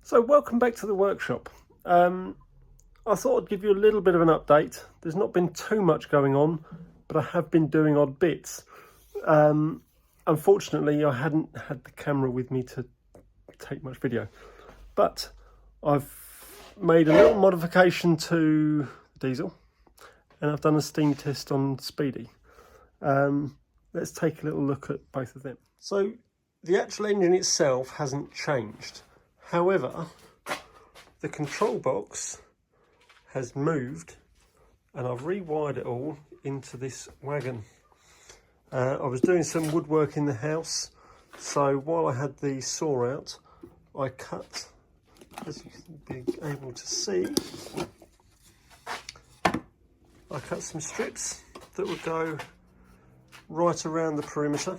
So welcome back to the workshop. I thought I'd give you a little bit of an update. There's not been too much going on, but I have been doing odd bits. Unfortunately, I hadn't had the camera with me to take much video, but I've made a little modification to the diesel and I've done a steam test on Speedy. Let's take a little look at both of them. So the actual engine itself hasn't changed. However, the control box has moved and I've rewired it all into this Wagon. I was doing some woodwork in the house, so while I had the saw out, I cut, as you'll be able to see, I cut some strips that would go right around the perimeter.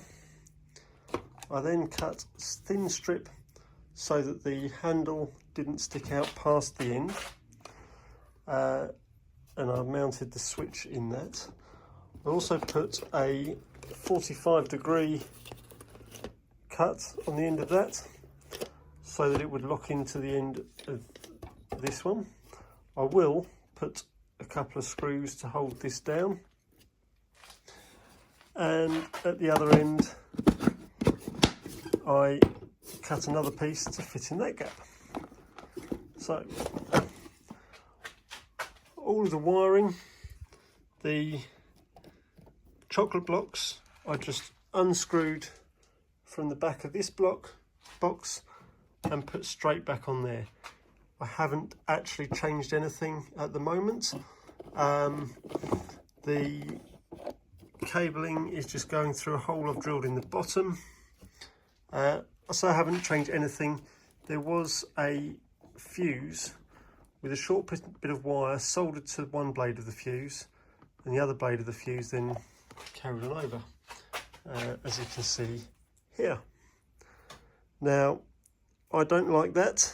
I then cut a thin strip so that the handle didn't stick out past the end, and I mounted the switch in that. I also put a 45-degree cut on the end of that so that it would lock into the end of this one. I will put a couple of screws to hold this down, and at the other end I cut another piece to fit in that gap. So all of the wiring, the chocolate blocks, I just unscrewed from the back of this box and put straight back on there. I haven't actually changed anything at the moment. The cabling is just going through a hole I've drilled in the bottom. So I haven't changed anything. There was a fuse with a short bit of wire soldered to one blade of the fuse, and the other blade of the fuse then carried on over, as you can see here. Now, I don't like that.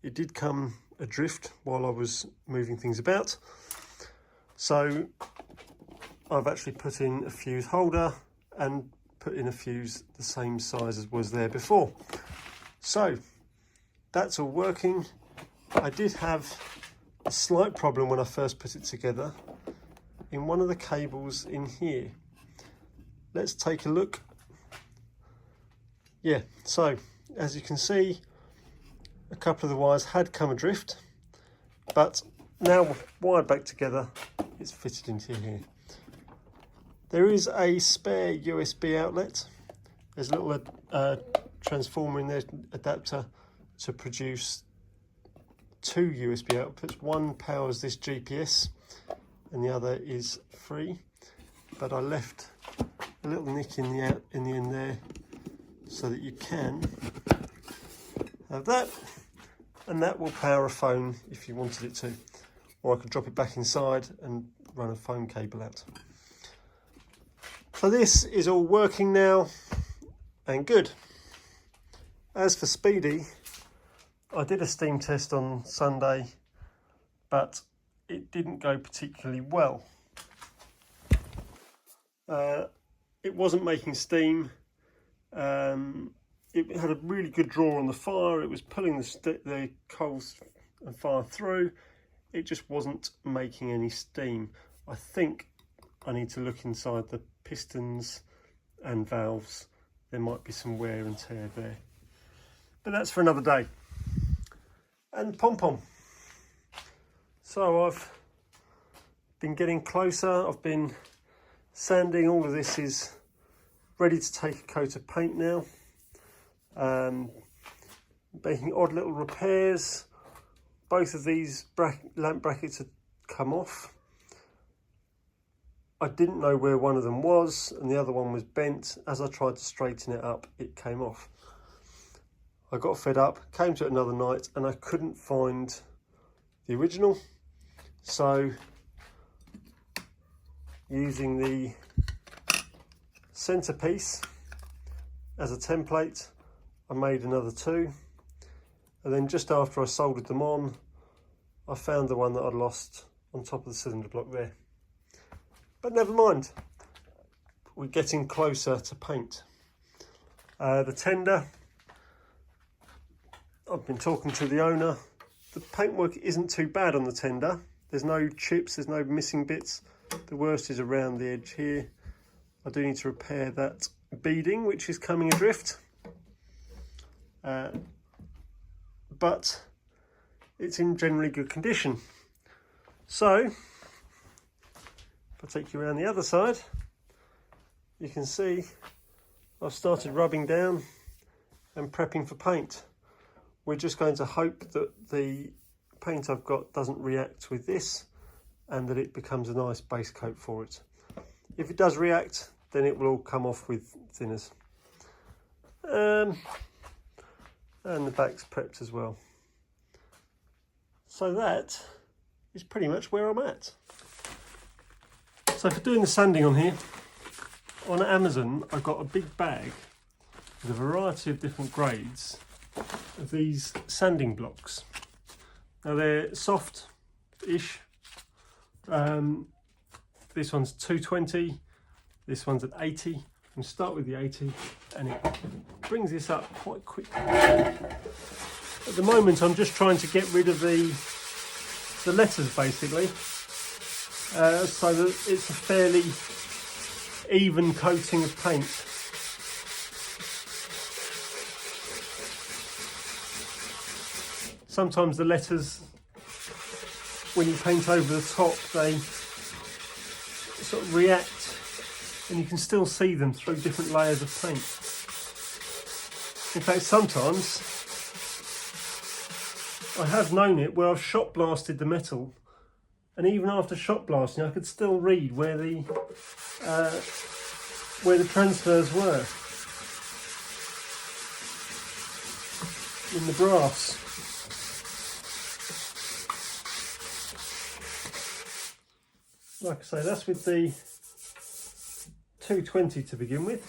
It did come adrift while I was moving things about, so I've actually put in a fuse holder and put in a fuse the same size as was there before. So that's all working. I did have a slight problem when I first put it together in one of the cables in here. Let's take a look. Yeah, so as you can see, a couple of the wires had come adrift, but now wired back together, it's fitted into here. There is a spare USB outlet. There's a little transformer in there, adapter, to produce two USB outputs. One powers this GPS and the other is free, but I left a little nick in the end there so that you can have that, and that will power a phone if you wanted it to, or I could drop it back inside and run a phone cable out. So this is all working now and good. As for Speedy, I did a steam test on Sunday, but it didn't go particularly well. It wasn't making steam. It had a really good draw on the fire. It was pulling the coals and fire through. It just wasn't making any steam. I think I need to look inside the pistons and valves. There might be some wear and tear there, but that's for another day. And Pompom. So I've been getting closer. I've been sanding. All of this is ready to take a coat of paint now. Making odd little repairs. Both of these lamp brackets had come off. I didn't know where one of them was, and the other one was bent. As I tried to straighten it up, it came off. I got fed up, came to it another night, and I couldn't find the original. So, using the centerpiece as a template, I made another two. And then just after I soldered them on, I found the one that I'd lost on top of the cylinder block there. But never mind, we're getting closer to paint. The tender, I've been talking to the owner. The paintwork isn't too bad on the tender. There's no chips, there's no missing bits. The worst is around the edge here. I do need to repair that beading, which is coming adrift. But it's in generally good condition. So, if I take you around the other side, you can see I've started rubbing down and prepping for paint. We're just going to hope that the paint I've got doesn't react with this and that it becomes a nice base coat for it. If it does react, then it will all come off with thinners. And the back's prepped as well. So that is pretty much where I'm at. So for doing the sanding on here, on Amazon I got a big bag with a variety of different grades of these sanding blocks. Now they're soft-ish. This one's 220, this one's at 80. I'm going to start with the 80 and it brings this up quite quickly. At the moment I'm just trying to get rid of the letters basically, so that it's a fairly even coating of paint. Sometimes the letters, when you paint over the top, they sort of react and you can still see them through different layers of paint. In fact, sometimes I have known it where I've shot blasted the metal, and even after shot blasting I could still read where the transfers were in the brass. Like I say, that's with the 220 to begin with.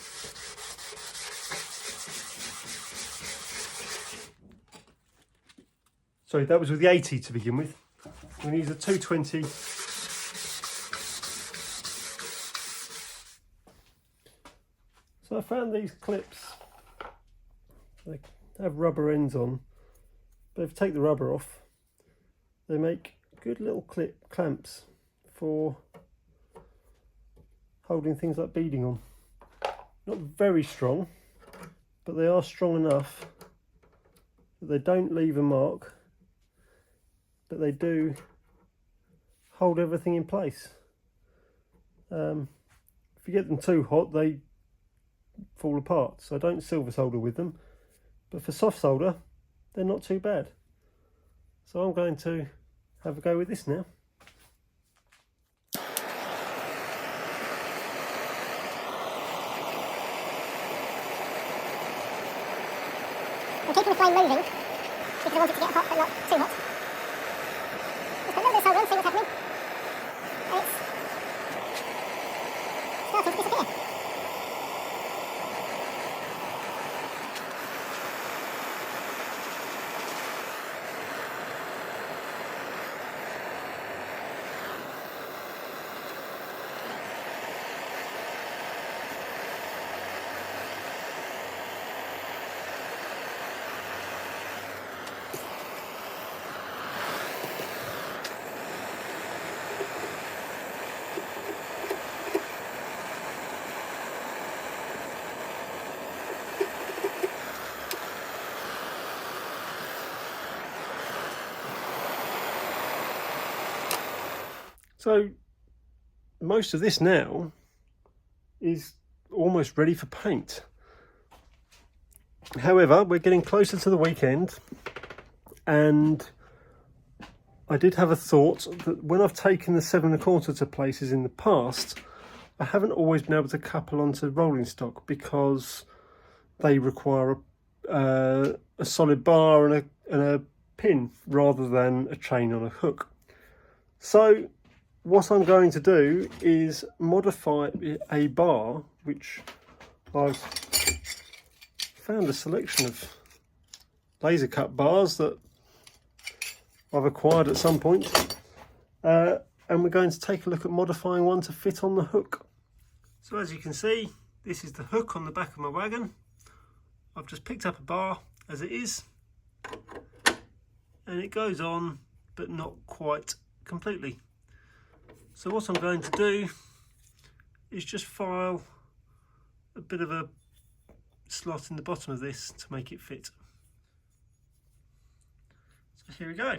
Sorry, that was with the 80 to begin with. I'm going to use the 220. So I found these clips. They have rubber ends on, but if you take the rubber off, they make good little clamps for holding things like beading on. Not very strong, but they are strong enough that they don't leave a mark, but they do hold everything in place. If you get them too hot, they fall apart, so I don't silver solder with them, but for soft solder they're not too bad. So I'm going to have a go with this now. I'm keeping the flame moving because I want it to get hot but not too hot. Just put a little bit of solder on, see what's happening. And it's starting to disappear. So most of this now is almost ready for paint. However, we're getting closer to the weekend, and I did have a thought that when I've taken the 7 1/4 to places in the past, I haven't always been able to couple onto rolling stock because they require a solid bar and a pin rather than a chain on a hook. So what I'm going to do is modify a bar, which I've found a selection of laser cut bars that I've acquired at some point, and we're going to take a look at modifying one to fit on the hook. So as you can see, this is the hook on the back of my wagon. I've just picked up a bar as it is, and it goes on, but not quite completely. So what I'm going to do is just file a bit of a slot in the bottom of this to make it fit. So here we go.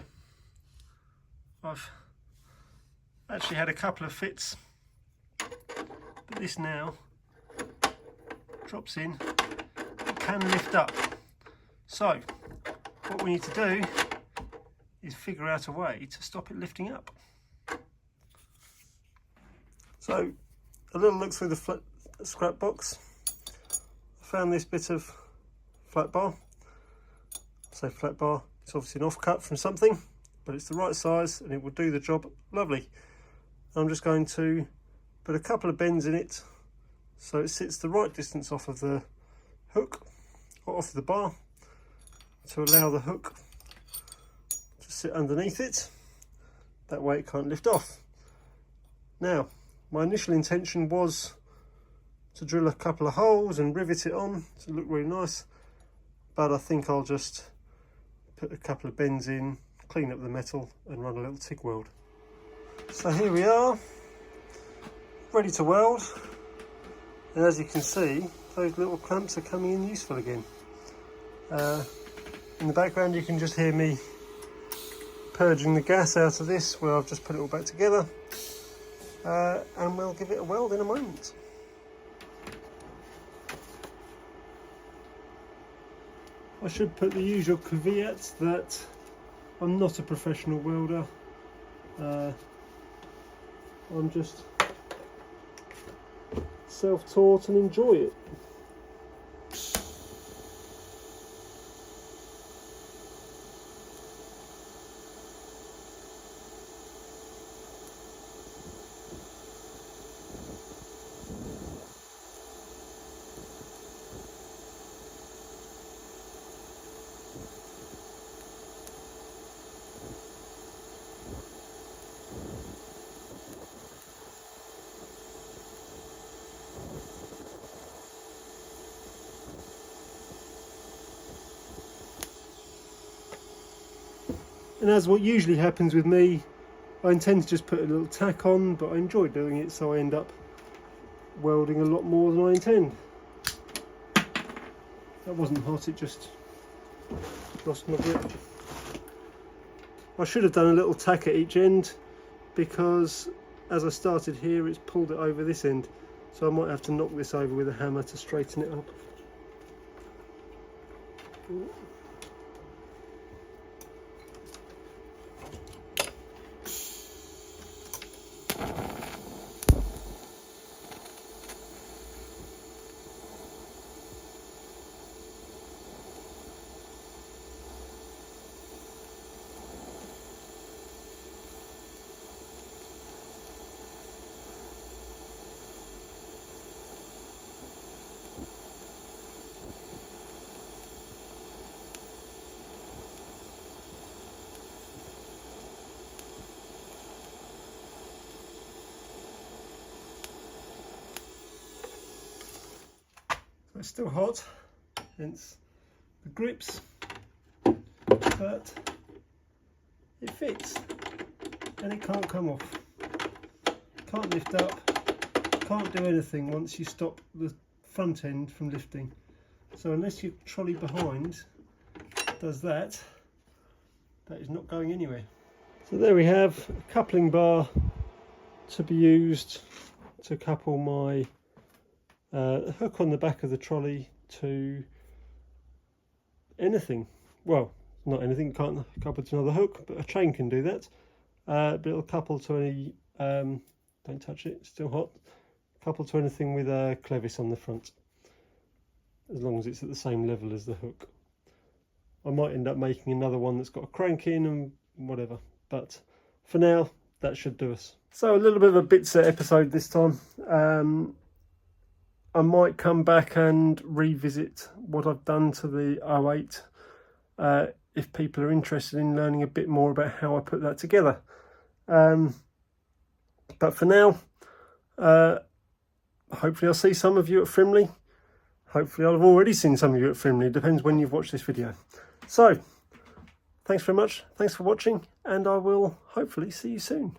I've actually had a couple of fits, but this now drops in, it can lift up. So what we need to do is figure out a way to stop it lifting up. So a little look through the scrap box. I found this bit of flat bar. So flat bar, it's obviously an offcut from something, but it's the right size and it will do the job lovely. I'm just going to put a couple of bends in it so it sits the right distance off of the hook, or off the bar, to allow the hook to sit underneath it. That way it can't lift off. Now, my initial intention was to drill a couple of holes and rivet it on to look really nice, but I think I'll just put a couple of bends in, clean up the metal and run a little TIG weld. So here we are, ready to weld, and as you can see, those little clamps are coming in useful again. In the background you can just hear me purging the gas out of this, where I've just put it all back together, and we'll give it a weld in a moment. I should put the usual caveat that I'm not a professional welder. I'm just self-taught and enjoy it. And as what usually happens with me, I intend to just put a little tack on, but I enjoy doing it, so I end up welding a lot more than I intend. That wasn't hot, it just lost my grip. I should have done a little tack at each end, because as I started here it's pulled it over this end, so I might have to knock this over with a hammer to straighten it up. It's still hot, hence the grips, but it fits and it can't come off. Can't lift up, can't do anything once you stop the front end from lifting. So unless your trolley behind does that, that is not going anywhere. So there we have a coupling bar to be used to couple my hook on the back of the trolley to anything. Well, not anything, can't couple to another hook, but a chain can do that. But it'll couple to any, don't touch it, it's still hot, couple to anything with a clevis on the front, as long as it's at the same level as the hook. I might end up making another one that's got a crank in and whatever, but for now that should do us. So a little bit of a bit set episode this time. I might come back and revisit what I've done to the 08 if people are interested in learning a bit more about how I put that together. But for now, hopefully I'll see some of you at Frimley. Hopefully I'll have already seen some of you at Frimley. It depends when you've watched this video. So, thanks very much. Thanks for watching, and I will hopefully see you soon.